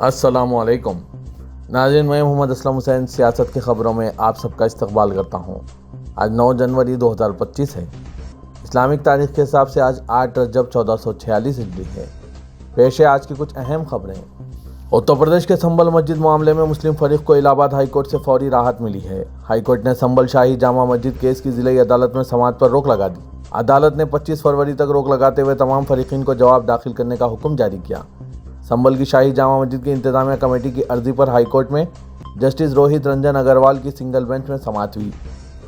अस्सलाम वालेकुम नाज़रीन, मैं मोहम्मद असलम हुसैन सियासत की ख़बरों में आप सबका इस्तकबाल करता हूँ। आज 9 जनवरी 2025 है। इस्लामिक तारीख़ के हिसाब से आज 8 रजब 1446 हिजरी है। पेश है आज की कुछ अहम खबरें। उत्तर प्रदेश के संभल मस्जिद मामले में मुस्लिम फरीक को इलाहाबाद हाई कोर्ट से फौरी राहत मिली है। हाई कोर्ट ने संभल शाही जामा मस्जिद केस की ज़िला अदालत में समाअत पर रोक लगा दी। अदालत ने 25 फरवरी तक रोक लगाते हुए तमाम फरीकीन को जवाब दाखिल करने का हुक्म जारी किया। संभल की शाही जामा मस्जिद की इंतजामिया कमेटी की अर्जी पर हाईकोर्ट में जस्टिस रोहित रंजन अग्रवाल की सिंगल बेंच में समाअत हुई।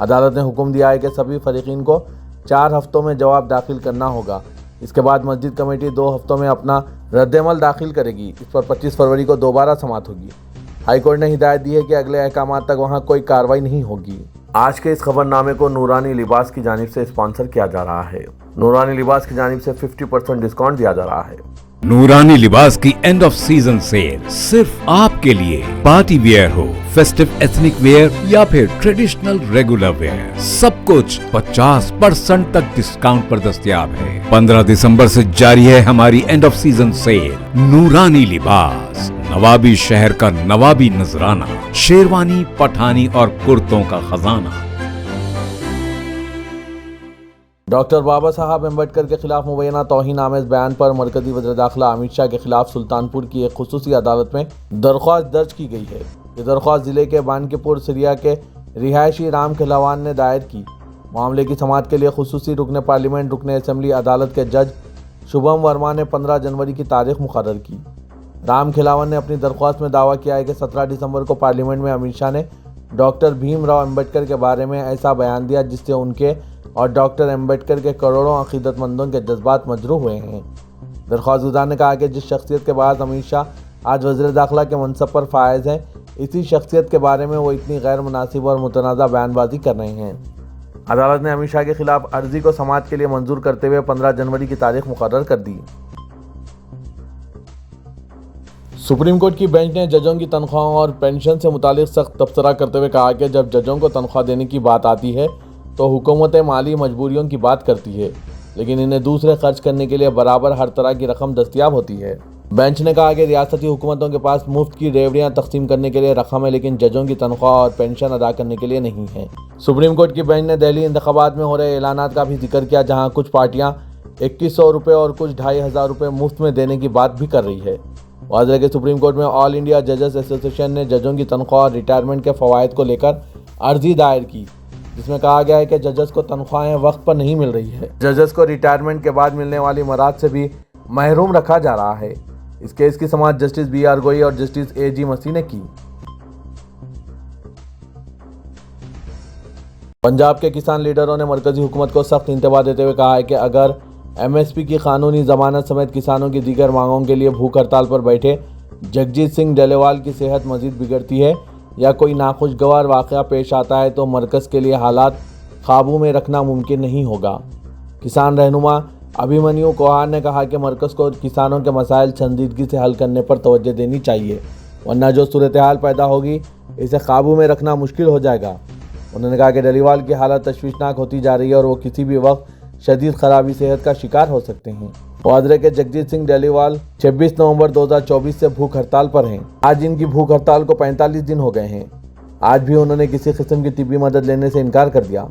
अदालत ने हुक्म दिया है कि सभी फरीकीन को 4 हफ्तों में जवाब दाखिल करना होगा। इसके बाद मस्जिद कमेटी 2 हफ्तों में अपना रद्दअमल दाखिल करेगी। इस पर 25 फरवरी को दोबारा समाअत होगी। हाईकोर्ट ने हिदायत दी है कि अगले अहकाम तक वहाँ कोई कार्रवाई नहीं होगी। आज के इस खबरनामे को नूरानी लिबास की जानिब से स्पॉन्सर किया जा रहा है। नूरानी लिबास की जानिब से 50% डिस्काउंट दिया जा रहा है। नूरानी लिबास की एंड ऑफ सीजन सेल सिर्फ आपके लिए। पार्टी वेयर हो, फेस्टिव एथनिक वेयर या फिर ट्रेडिशनल रेगुलर वेयर, सब कुछ 50% तक डिस्काउंट पर दस्तयाब है। 15 दिसंबर से जारी है हमारी एंड ऑफ सीजन सेल। नूरानी लिबास, नवाबी शहर का नवाबी नजराना, शेरवानी, पठानी और कुर्तों का खजाना। डॉक्टर बाबा साहब अम्बेडकर के खिलाफ मुबैना तौहीन आमेज बयान पर मरकजी वज़ीर दाखिला अमित शाह के खिलाफ सुल्तानपुर की एक खुसूसी अदालत में दरख्वास्त दर्ज की गई है। ये दरख्वास्त जिले के बानकीपुर सिरिया के रिहायशी राम खिलावन ने दायर की। मामले की समाअत के लिए खुसूसी रुकन पार्लियामेंट रुकन असम्बली अदालत के जज शुभम वर्मा ने 15 जनवरी की तारीख मुकर्रर की। राम खिलावन ने अपनी दरख्वास्त में दावा किया है कि 17 दिसंबर को पार्लियामेंट में अमित शाह ने डॉक्टर भीमराव अम्बेडकर के बारे में ऐसा बयान दिया जिससे उनके और डॉक्टर अम्बेडकर के करोड़ों अकीदतमंदों के जज्बात मजरूह हुए हैं। दरख्वास्त गुजार ने कहा कि जिस शख्सियत के बाद अमित शाह आज वज़ीर दाखिला के मनसब पर फायज हैं, इसी शख्सियत के बारे में वो इतनी गैर मुनासिब और मुतनाज़ा बयानबाजी कर रहे हैं। अदालत ने अमित शाह के खिलाफ अर्जी को समाअत के लिए मंजूर करते हुए 15 जनवरी की तारीख मुकर्रर कर दी। सुप्रीम कोर्ट की बेंच ने जजों की तनख्वाहों और पेंशन से मुतालिक सख्त तबसरा करते हुए कहा कि जब जजों को तनख्वाह देने की बात आती है तो हुकूमत माली मजबूरियों की बात करती है, लेकिन इन्हें दूसरे खर्च करने के लिए बराबर हर तरह की रकम दस्तियाब होती है। बेंच ने कहा कि रियासती हुकूमतों के पास मुफ्त की रेवड़ियाँ तकसीम करने के लिए रकम है, लेकिन जजों की तनख्वाह और पेंशन अदा करने के लिए नहीं है। सुप्रीम कोर्ट की बेंच ने दिल्ली इंतखाबात में हो रहे ऐलानात का भी जिक्र किया, जहाँ कुछ पार्टियाँ 2100 रुपये और कुछ 2500 रुपये मुफ्त में देने की बात भी कर रही है। वाज़ेह के सुप्रीम कोर्ट में ऑल इंडिया जजेस एसोसिएशन ने जजों की तनख्वाह और रिटायरमेंट के फ़वाइद को लेकर अर्जी दायर की, जिसमें कहा गया है कि जजेस को तनख्वाहें वक्त पर नहीं मिल रही है। जजेस को रिटायरमेंट के बाद मिलने वाली मराद से भी महरूम रखा जा रहा है। इस केस की समाअत जस्टिस BR गोई और जस्टिस AG मसीह ने की। पंजाब के किसान लीडरों ने मरकजी हुकूमत को सख्त इंतबाह देते हुए कहा है कि अगर MSP की कानूनी जमानत समेत किसानों की दीगर मांगों के लिए भूख हड़ताल पर बैठे जगजीत सिंह डलेवाल की सेहत मजीद बिगड़ती है या कोई नाखुशगवार वाक़या पेश आता है तो मरकज़ के लिए हालात काबू में रखना मुमकिन नहीं होगा। किसान रहनुमा अभिमन्यु कोहार ने कहा कि मरकज़ को किसानों के मसाइल संजीदगी से हल करने पर तवज्जो देनी चाहिए, वरना जो सूरत हाल पैदा होगी इसे काबू में रखना मुश्किल हो जाएगा। उन्होंने कहा कि डलेवाल की हालत तशवीशनाक होती जा रही है और वो किसी भी वक्त शदीद खराबी सेहत का शिकार हो सकते हैं। वाज़ेह के जगजीत सिंह डलेवाल 26 नवंबर 2024 से भूख हड़ताल पर हैं। आज इनकी भूख हड़ताल को 45 दिन हो गए हैं। आज भी उन्होंने किसी किस्म की तिब्बी मदद लेने से इनकार कर दिया।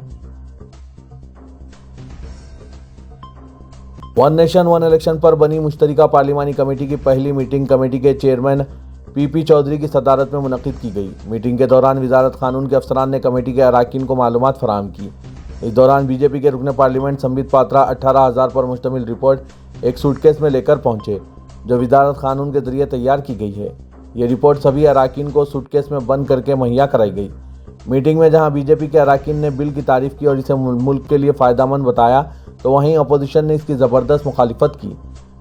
वन नेशन वन इलेक्शन पर बनी मुश्तरका पार्लिमानी कमेटी की पहली मीटिंग कमेटी के चेयरमैन PP चौधरी की सदारत में मुनक़िद की गई। मीटिंग के दौरान वज़ारत क़ानून के अफसरान ने कमेटी के अरकान को मालूमात फराहम की। इस दौरान BJP के रुकन पार्लियामेंट संबित पात्रा 18,000 पर मुश्तमिल रिपोर्ट एक सूटकेस में लेकर पहुंचे, जो वज़ारत क़ानून के जरिए तैयार की गई है। ये रिपोर्ट सभी अरकान को सूटकेस में बंद करके मुहैया कराई गई। मीटिंग में जहां BJP के अरकान ने बिल की तारीफ़ की और इसे मुल्क के लिए फ़ायदेमंद बताया, तो वहीं अपोजिशन ने इसकी ज़बरदस्त मुखालिफत की।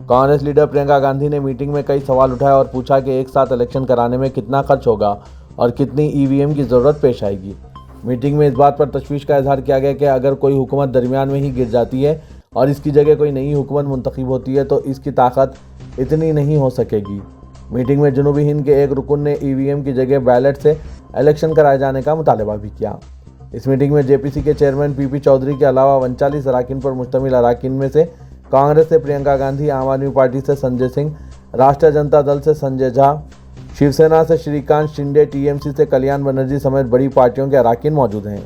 कांग्रेस लीडर प्रियंका गांधी ने मीटिंग में कई सवाल उठाए और पूछा कि एक साथ इलेक्शन कराने में कितना खर्च होगा और कितनी EVM की ज़रूरत पेश आएगी। मीटिंग में इस बात पर तशवीश का इजहार किया गया कि अगर कोई हुकूमत दरमियान में ही गिर जाती है और इसकी जगह कोई नई हुकूमत मुंतखब होती है तो इसकी ताकत इतनी नहीं हो सकेगी। मीटिंग में जनूबी हिंद के एक रुकन ने EVM की जगह बैलेट से इलेक्शन कराए जाने का मुतालबा भी किया। इस मीटिंग में JPC के चेयरमैन PP चौधरी के अलावा 39 अरकान पर मुश्तमिल अरकान में से कांग्रेस से प्रियंका गांधी, आम आदमी पार्टी से संजय सिंह, राष्ट्रीय जनता दल से संजय झा, शिवसेना से श्रीकांत शिंदे, टीएमसी से कल्याण बनर्जी समेत बड़ी पार्टियों के अरकान मौजूद हैं।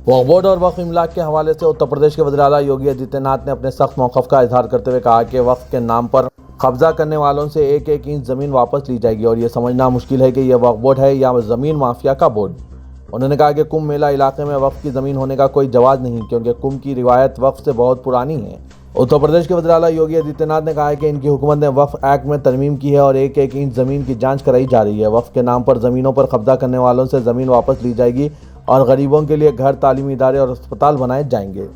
वक्फ बोर्ड और वक्फ इमलाक के हवाले से उत्तर प्रदेश के वज़ीर आला योगी आदित्यनाथ ने अपने सख्त मौक़िफ़ का इजहार करते हुए कहा कि वक्फ के नाम पर कब्जा करने वालों से एक एक इंच ज़मीन वापस ली जाएगी और ये समझना मुश्किल है कि यह वक्फ बोर्ड है या ज़मीन माफिया का बोर्ड। उन्होंने कहा कि कुंभ मेला इलाके में वक्फ की ज़मीन होने का कोई जवाज़ नहीं, क्योंकि कुंभ की रिवायत वक्फ से बहुत पुरानी है। उत्तर प्रदेश के वज़ीर आला योगी आदित्यनाथ ने कहा है कि इनकी हुकूमत ने वक्फ एक्ट में तरमीम की है और एक एक इंच ज़मीन की जांच कराई जा रही है। वक्फ के नाम पर ज़मीनों पर कब्जा करने वालों से ज़मीन वापस ली जाएगी और गरीबों के लिए घर, तालीमी इदारे और अस्पताल बनाए जाएंगे।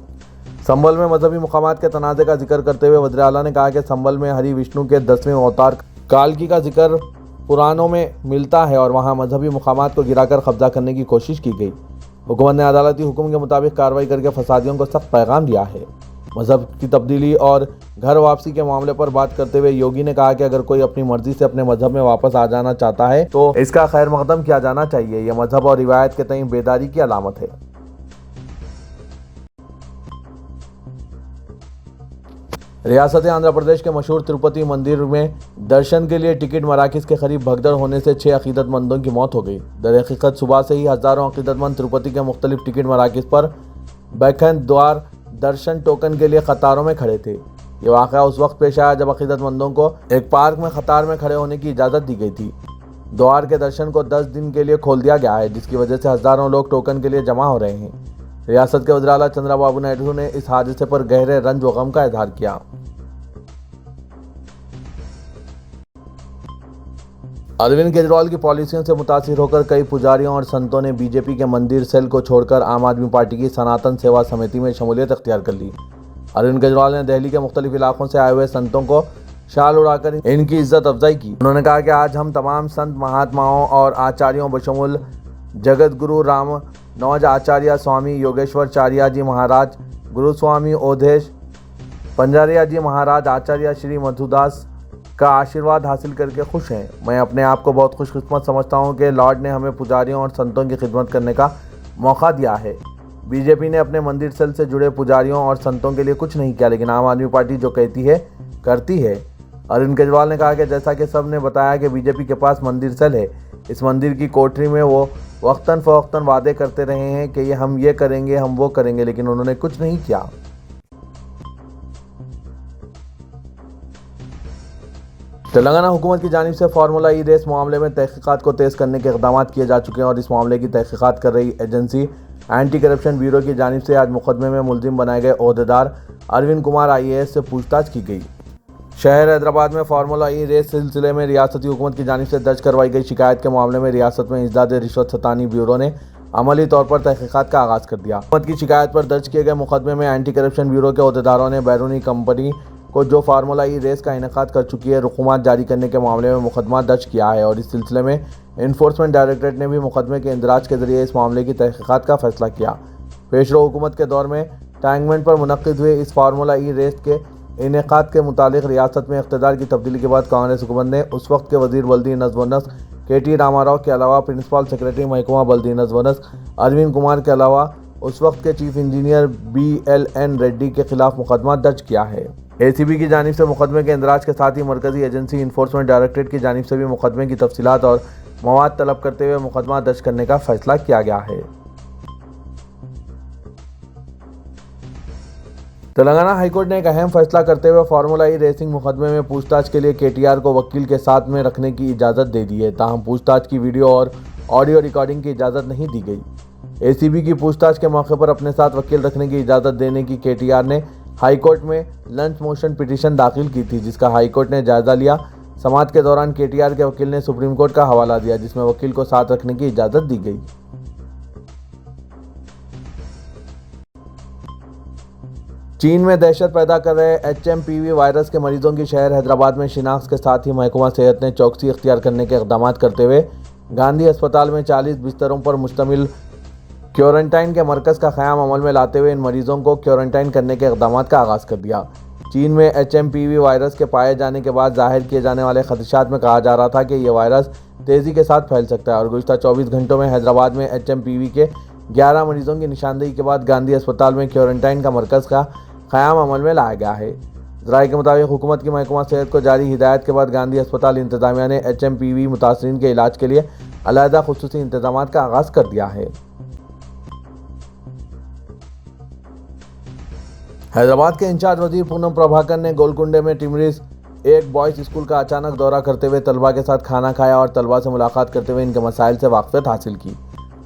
संभल में मजहबी मकामात के तनाज़े का जिक्र करते हुए वज़ीर आला ने कहा कि संभल में हरि विष्णु के 10वें अवतार कालकी का जिक्र पुराणों में मिलता है और वहाँ मजहबी मकामात को गिराकर कब्जा करने की कोशिश की गई। हुकूमत ने अदालती हुक्म के मुताबिक कार्रवाई करके फसादियों को सख्त पैगाम दिया है। मजहब की तब्दीली और घर वापसी के मामले पर बात करते हुए योगी ने कहा कि अगर कोई अपनी मर्जी से अपने मजहब में वापस आ जाना चाहता है तो इसका खैर मकदम किया जाना चाहिए। यह मजहब और रिवायत के तईं बेदारी की अलामत है। रियासत आंध्र प्रदेश के मशहूर तिरुपति मंदिर में दर्शन के लिए टिकट मराकज़ के करीब भगदड़ होने से 6 अकीदतमंदों की मौत हो गई। दरहकीकत सुबह से ही हज़ारों अकीदतमंद तिरुपति के मुख्तलिफ टिकट मराकज़ पर बैकएंड द्वार दर्शन टोकन के लिए कतारों में खड़े थे। ये वाक़या उस वक्त पेश आया जब अकीदतमंदों को एक पार्क में कतार में खड़े होने की इजाज़त दी गई थी। द्वार के दर्शन को 10 दिन के लिए खोल दिया गया है, जिसकी वजह से हज़ारों लोग टोकन के लिए जमा हो रहे हैं। रियासत के वज़ीर आला चंद्रबाबू नायडू ने इस हादसे पर गहरे रंज व गम का इजहार किया। अरविंद केजरीवाल की पॉलिसियों से मुतासिर होकर कई पुजारियों और संतों ने बीजेपी के मंदिर सेल को छोड़कर आम आदमी पार्टी की सनातन सेवा समिति में शमूलियत अख्तियार कर ली। अरविंद केजरीवाल ने दिल्ली के मुख्तलिफ इलाकों से आए हुए संतों को शाल उड़ाकर इनकी इज्जत अफजाई की। उन्होंने कहा कि आज हम तमाम संत महात्माओं और आचार्यों बशमुल जगत गुरु रामानुज आचार्य स्वामी योगेश्वराचार्य जी महाराज, गुरु स्वामी ओधेश पंजारिया जी महाराज, आचार्य श्री मधुदास का आशीर्वाद हासिल करके खुश हैं। मैं अपने आप को बहुत खुशकिस्मत समझता हूं कि लॉर्ड ने हमें पुजारियों और संतों की खिदमत करने का मौका दिया है। बीजेपी ने अपने मंदिर सेल से जुड़े पुजारियों और संतों के लिए कुछ नहीं किया, लेकिन आम आदमी पार्टी जो कहती है करती है। अरविंद केजरीवाल ने कहा कि जैसा कि सब ने बताया कि बीजेपी के पास मंदिर सेल है, इस मंदिर की कोठरी में वो वक्तन फ़वक्तन वादे करते रहे हैं कि हम ये करेंगे, हम वो करेंगे, लेकिन उन्होंने कुछ नहीं किया। तेलंगाना हुकूमत की जानिब से फार्मूला ई रेस मामले में तहकीकात को तेज़ करने के इक़दाम किए जा चुके हैं और इस मामले की तहकीकात कर रही एजेंसी एंटी करप्शन ब्यूरो की जानिब से आज मुकदमे में मुलजिम बनाए गए ओहदेदार अरविंद कुमार IAS से पूछताछ की गई। शहर हैदराबाद में फार्मूला ई रेस सिलसिले में रियासती हुकूमत की जानिब से दर्ज करवाई गई शिकायत के मामले में रियासत में इंसदाद रिश्वत सतानी ब्यूरो ने अमली तौर पर तहकीकात का आगाज़ कर दिया। हुकूमत की शिकायत पर दर्ज किए गए मुकदमे में एंटी करप्शन ब्यूरो के ओहदेदारों ने बैरूनी कंपनी को जो फार्मूला ई रेस का इनेकाद कर चुकी है रकूमात जारी करने के मामले में मुकदमा दर्ज किया है और इस सिलसिले में इन्फोर्समेंट डायरेक्टरेट ने भी मुकदमे के इंदराज के जरिए इस मामले की तहकीकात का फैसला किया। पेशरो हुकूमत के दौर में टैंकमेंट पर मुनक्किद हुए इस फार्मूला ई रेस के इनेकाद के मुतालिक रियासत में इक़्तिदार की तब्दीली के बाद कांग्रेस हुकूमत ने उस वक्त के वज़ीर बल्दी नज़्म व नस्क KT रामाराव के अलावा प्रिंसिपल सेक्रेटरी महकमा बल्दी नज़्म व नस्क अरविंद कुमार के अलावा उस वक्त के चीफ इंजीनियर BLN रेड्डी के खिलाफ मुकदमा दर्ज किया है। ACB की जानिब से मुकदमे के इंदराज के साथ ही मरकजी एजेंसी इन्फोर्समेंट डायरेक्टरेट की जानिब से भी मुकदमे की तफसीलात और मवाद तलब करते हुए मुकदमा दर्ज करने का फैसला किया गया है। तेलंगाना हाईकोर्ट ने एक अहम फैसला करते हुए फार्मूला ई रेसिंग मुकदमे में पूछताछ के लिए KTR को वकील के साथ में रखने की इजाज़त दे दी है, ताहम पूछताछ की वीडियो और ऑडियो रिकॉर्डिंग की इजाज़त नहीं दी गई। ACB की पूछताछ के मौके पर अपने साथ वकील रखने की इजाज़त देने की KTR ने हाईकोर्ट में लंच मोशन पिटीशन दाखिल की थी, जिसका हाईकोर्ट ने जायज़ा लिया। समाअत के दौरान KTR के वकील ने सुप्रीम कोर्ट का हवाला दिया, जिसमें वकील को साथ रखने की इजाज़त दी गई। चीन में दहशत पैदा कर रहे HMPV वायरस के मरीजों की शहर हैदराबाद में शिनाख्त के साथ ही महकमा सेहत ने चौकसी इख्तियार करने के इक़दाम करते हुए गांधी अस्पताल में 40 बिस्तरों पर मुश्तमिल क्वारंटाइन के मरकज़ का क़याम अमल में लाते हुए इन मरीजों को क्वारंटाइन करने के इक़दाम का आगाज़ कर दिया। चीन में HMPV वायरस के पाए जाने के बाद ज़ाहिर किए जाने वाले खदशात में कहा जा रहा था कि यह वायरस तेज़ी के साथ फैल सकता है और गुज़िश्ता 24 घंटों में हैदराबाद में HMPV के 11 मरीजों की निशानदेही के बाद गांधी अस्पताल में क्वारंटाइन का मरकज़ का क़याम अमल में लाया गया है। ذرائع کے مطابق حکومت کی محکمہ صحت کو جاری ہدایت کے بعد گاندھی ہسپتال انتظامیہ نے HMPV متاثرین کے علاج کے لیے علیحدہ خصوصی انتظامات کا آغاز کر دیا ہے۔ حیدرآباد کے انچارج وزیر پونم پربھاکر نے گولکنڈے میں ٹیمریز ایک بوائز اسکول کا اچانک دورہ کرتے ہوئے طلبہ کے ساتھ کھانا کھایا اور طلبہ سے ملاقات کرتے ہوئے ان کے مسائل سے واقفیت حاصل کی۔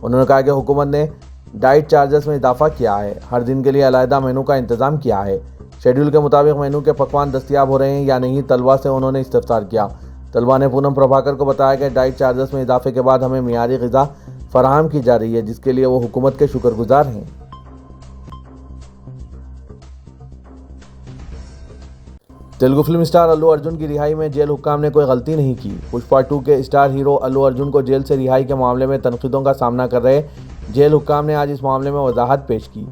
انہوں نے کہا کہ حکومت نے ڈائٹ چارجز میں اضافہ کیا ہے، ہر دن کے لیے علیحدہ مینو کا انتظام کیا ہے، شیڈول کے مطابق مینو کے پکوان دستیاب ہو رہے ہیں یا نہیں، طلبہ سے انہوں نے استفسار کیا۔ طلبہ نے پونم پربھاکر کو بتایا کہ ڈائٹ چارجز میں اضافے کے بعد ہمیں معیاری غذا فراہم کی جا رہی ہے، جس کے لیے وہ حکومت کے شکر گزار ہیں۔ تیلگو فلم اسٹار الو ارجن کی رہائی میں جیل حکام نے کوئی غلطی نہیں کی۔ پشپا 2 کے اسٹار ہیرو الو ارجن کو جیل سے رہائی کے معاملے میں تنقیدوں کا سامنا کر رہے جیل حکام نے آج اس معاملے میں وضاحت پیش کی۔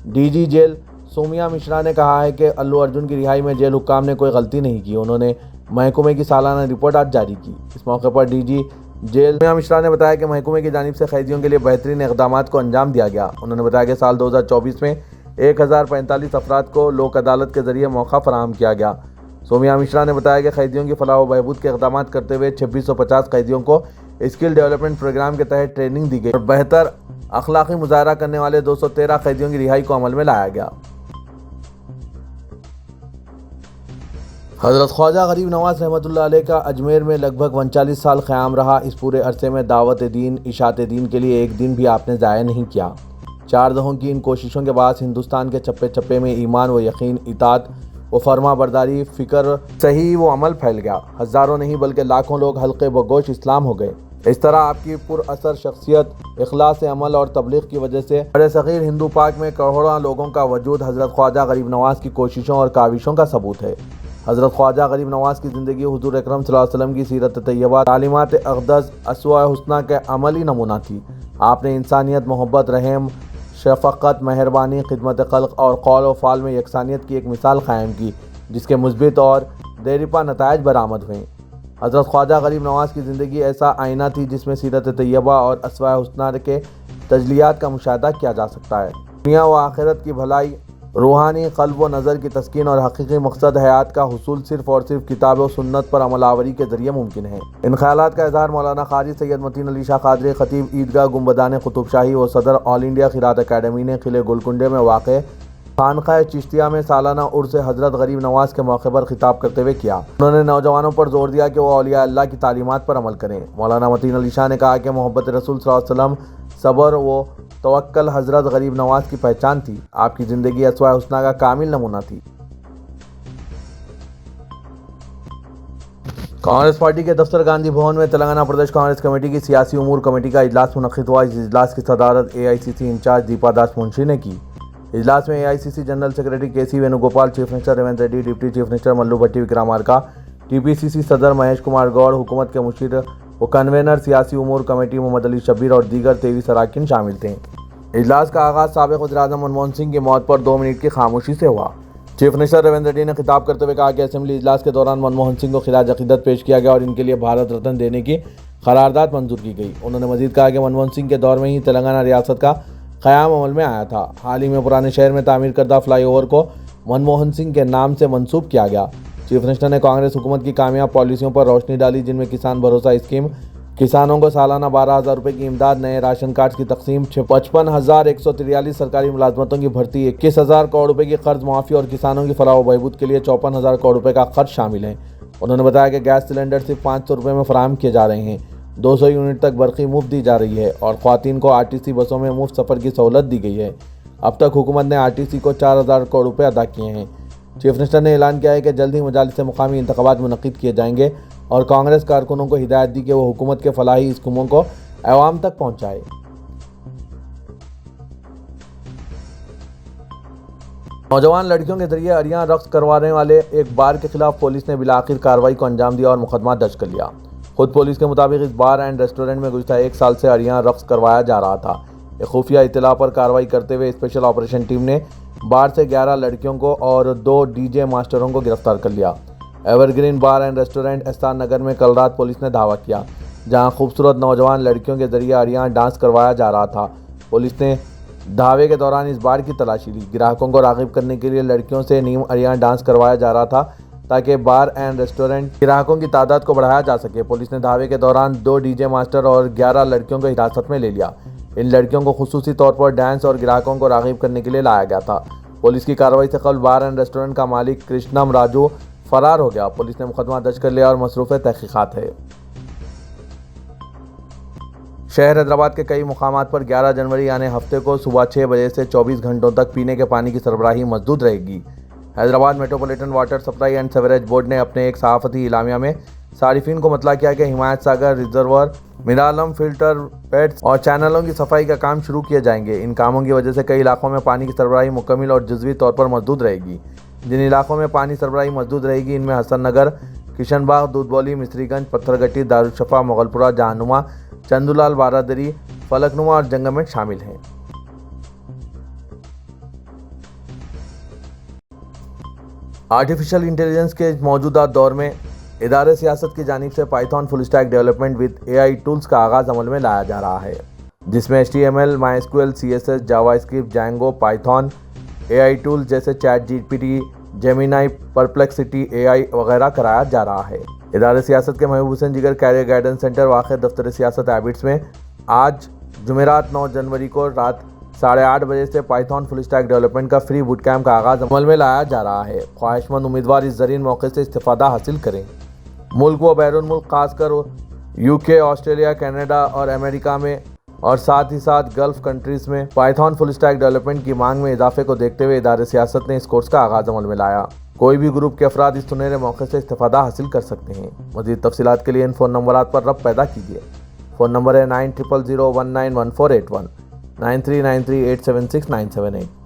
DG جیل سومیا مشرا نے کہا ہے کہ الو ارجن کی رہائی میں جیل حکام نے کوئی غلطی نہیں کی۔ انہوں نے محکمے کی سالانہ رپورٹ آج جاری کی۔ اس موقع پر DG جیل سومیا مشرا نے بتایا کہ محکمے کی جانب سے قیدیوں کے لیے بہترین اقدامات کو انجام دیا گیا۔ انہوں نے بتایا کہ سال 2024 میں 1045 افراد کو لوک عدالت کے ذریعے موقع فراہم کیا گیا۔ سومیا مشرا نے بتایا کہ قیدیوں کی فلاح و بہبود کے اقدامات کرتے ہوئے 2650 قیدیوں کو اسکل ڈیولپمنٹ پروگرام کے تحت ٹریننگ دی گئی اور بہتر اخلاقی مظاہرہ کرنے والے 213 قیدیوں کی رہائی کو عمل میں لایا گیا۔ حضرت خواجہ غریب نواز رحمۃ اللہ علیہ کا اجمیر میں لگ بھگ 39 سال قیام رہا۔ اس پورے عرصے میں دعوت دین، اشاعت دین کے لیے ایک دن بھی آپ نے ضائع نہیں کیا۔ 4 دہوں کی ان کوششوں کے باعث ہندوستان کے چپے چپے میں ایمان و یقین، اطاعت و فرما برداری، فکر صحیح و عمل پھیل گیا۔ ہزاروں نہیں بلکہ لاکھوں لوگ حلقے بگوش اسلام ہو گئے۔ اس طرح آپ کی پر اثر شخصیت، اخلاص عمل اور تبلیغ کی وجہ سے بڑے صغیر ہندو پاک میں کروڑوں لوگوں کا وجود حضرت خواجہ غریب نواز کی کوششوں اور کاوشوں کا ثبوت ہے۔ حضرت خواجہ غریب نواز کی زندگی حضور اکرم صلی اللہ علیہ وسلم کی سیرت طیبہ، تعلیمات اقدس، اسوہ حسنہ کے عملی نمونہ تھی۔ آپ نے انسانیت، محبت، رحم، شفقت، مہربانی، خدمت خلق اور قول و فعل میں یکسانیت کی ایک مثال قائم کی، جس کے مثبت اور دیرپا نتائج برآمد ہوئے۔ حضرت خواجہ غریب نواز کی زندگی ایسا آئینہ تھی جس میں سیرت طیبہ اور اسوہ حسنہ کے تجلیات کا مشاہدہ کیا جا سکتا ہے۔ دنیا و آخرت کی بھلائی، روحانی قلب و نظر کی تسکین اور حقیقی مقصد حیات کا حصول صرف اور صرف کتاب و سنت پر عمل آوری کے ذریعے ممکن ہے۔ ان خیالات کا اظہار مولانا قاری سید متین علی شاہ قادری، خطیب عیدگاہ گنبدان قطب شاہی و صدر آل انڈیا قرات اکیڈمی نے قلعہ گولکنڈے میں واقع خانقاہ چشتیہ میں سالانہ عرس حضرت غریب نواز کے موقع پر خطاب کرتے ہوئے کیا۔ انہوں نے نوجوانوں پر زور دیا کہ وہ اولیاء اللہ کی تعلیمات پر عمل کریں۔ مولانا متین علی شاہ نے کہا کہ محبت رسول صلی اللہ علیہ وسلم، صبر و توکل حضرت غریب نواز کی پہچان تھی۔ آپ کی زندگی اسوہ حسنہ کا کامل نمونہ تھی۔ کانگریس پارٹی کے دفتر گاندھی بھون میں تلنگانہ پردیش کانگریس کمیٹی کی سیاسی امور کمیٹی کا اجلاس منعقد ہوا۔ اس اجلاس کی صدارت AICC انچارج دیپا داس منشی نے کی۔ اجلاس میں AICC general secretary KC Venugopal, chief minister Revanth Reddy, deputy chief minister Mallu Bhatti Vikramarka, TPCC صدر مہیش کمار گوڑ، حکومت کے مشیر و کنوینر سیاسی امور کمیٹی محمد علی شبیر اور دیگر 23 اراکین شامل تھے۔ اجلاس کا آغاز سابق وزیر اعظم منموہن سنگھ کی موت پر 2 منٹ کی خاموشی سے ہوا۔ چیف منسٹر ریونت ریڈی نے خطاب کرتے ہوئے کہا کہ اسمبلی اجلاس کے دوران منموہن سنگھ کو خراج عقیدت پیش کیا گیا اور ان کے لیے بھارت رتن دینے کی قرارداد منظور کی گئی۔ انہوں نے مزید کہا کہ منموہن سنگھ کے دور میں ہی تلنگانہ ریاست کا قیام عمل میں آیا تھا۔ حال ہی میں پرانے شہر میں تعمیر کردہ فلائی اوور کو منموہن سنگھ کے نام سے منسوب کیا گیا۔ چیف منسٹر نے کانگریس حکومت کی کامیاب پالیسیوں پر روشنی ڈالی، جن میں کسان بھروسہ اسکیم، کسانوں کو سالانہ 12,000 روپے کی امداد، نئے راشن کارڈ کی تقسیم، 55,143 سرکاری ملازمتوں کی بھرتی، 21,000 کروڑ روپے کی قرض معافی اور کسانوں کی فلاح و بہبود کے لیے 54,000 کروڑ روپے کا خرچ شامل ہیں۔ انہوں نے بتایا کہ گیس سلنڈر صرف 500 روپے میں فراہم کیے جا رہے ہیں، 200 یونٹ تک برقی مفت دی جا رہی ہے اور خواتین کو RTC بسوں میں مفت سفر کی سہولت دی گئی ہے۔ اب تک حکومت نے RTC کو 4,000 کروڑ روپے ادا کیے ہیں۔ چیف منسٹر نے اعلان کیا ہے کہ جلد ہی مجالس مقامی انتخابات منعقد کیے جائیں گے اور کانگریس کارکنوں کو ہدایت دی کہ وہ حکومت کے فلاحی اسکیموں کو عوام تک پہنچائے۔ نوجوان لڑکیوں کے ذریعے عریاں رقص کروانے والے ایک بار کے خلاف پولیس نے بالآخر کارروائی کو انجام دیا اور مقدمہ درج کر لیا۔ خود پولیس کے مطابق اس بار اینڈ ریسٹورنٹ میں گزشتہ 1 سال سے عریاں رقص کروایا جا رہا تھا۔ ایک خفیہ اطلاع پر کارروائی کرتے ہوئے اسپیشل آپریشن ٹیم نے بار سے 11 لڑکیوں کو اور 2 DJ ماسٹروں کو گرفتار کر لیا۔ Evergreen bar and restaurant Ahsan Nagar میں کل رات پولیس نے دھاوا کیا، جہاں خوبصورت نوجوان لڑکیوں کے ذریعے عریاں ڈانس کروایا جا رہا تھا۔ پولیس نے دھاوے کے دوران اس بار کی تلاشی لی۔ گراہکوں کو راغب کرنے کے لیے لڑکیوں سے نیم عریاں ڈانس کروایا جا رہا تھا تاکہ بار اینڈ ریسٹورنٹ گراہکوں کی تعداد کو بڑھایا جا سکے۔ پولیس نے دھاوے کے دوران 2 ڈی جے ماسٹر اور 11 لڑکیوں کو حراست میں لے لیا۔ ان لڑکیوں کو خصوصی طور پر ڈانس اور گراہکوں کو راغب کرنے کے لیے لایا گیا تھا۔ پولیس کی کارروائی سے قبل بار اینڈ ریسٹورنٹ کا مالک کرشنم راجو فرار ہو گیا۔ پولیس نے مقدمہ درج کر لیا اور مصروف تحقیقات ہے۔ شہر حیدرآباد کے کئی مقامات پر 11 جنوری یعنی ہفتے کو صبح 6 بجے سے 24 گھنٹوں تک پینے کے پانی کی سربراہی مسدود رہے گی۔ Hyderabad metropolitan water supply and sewerage board نے اپنے ایک صحافتی اعلامیہ میں صارفین کو مطلع کیا کہ حمایت ساگر ریزروار، میرالم فلٹر پیڈز اور چینلوں کی صفائی کا کام شروع کیے جائیں گے۔ ان کاموں کی وجہ سے کئی علاقوں میں پانی کی سربراہی مکمل اور جزوی طور پر مسدود رہے گی۔ جن علاقوں میں پانی سربراہی مسدود رہے گی ان میں حسن نگر، کشن باغ، دودھ بولی، مصری گنج، پتھر گٹی، دارالشفا، مغل پورہ، جہانما، چندولال بارادری، فلک نما اور جنگمٹ شامل ہیں۔ آرٹیفیشل انٹیلیجنس کے موجودہ دور میں ادارے سیاست کی جانب سے Python full stack development with AI tools کا آغاز عمل میں لایا جا رہا ہے، جس میں HTML، MySQL، CSS، JavaScript, Django, Python, AI tools جیسے chat GPT، Gemini, Perplexity AI وغیرہ کرایا جا رہا ہے۔ ادارے سیاست کے محبوب حسین جگر کیریئر گائیڈنس سینٹر واقع دفتر سیاست ہیبٹس میں آج جمعرات 9 جنوری کو رات 8:30 بجے سے پائتھن فل اسٹیک ڈیولپمنٹ کا فری بوٹ کیمپ کا آغاز عمل میں لایا جا رہا ہے۔ خواہش مند امیدوار اس زرین موقع سے استفادہ حاصل کریں۔ ملک و بیرون ملک خاص کر UK، آسٹریلیا، کینیڈا اور امریکہ میں اور ساتھ ہی ساتھ گلف کنٹریز میں پائتھن فل اسٹیک ڈیولپمنٹ کی مانگ میں اضافے کو دیکھتے ہوئے ادارے سیاست نے اس کورس کا آغاز عمل میں لایا۔ کوئی بھی گروپ کے افراد اس سنہرے موقع سے استفادہ حاصل کر سکتے ہیں۔ مزید تفصیلات کے لیے ان فون نمبرات پر ربط پیدا کیجیے۔ فون نمبر ہے 9000191481 9393876978۔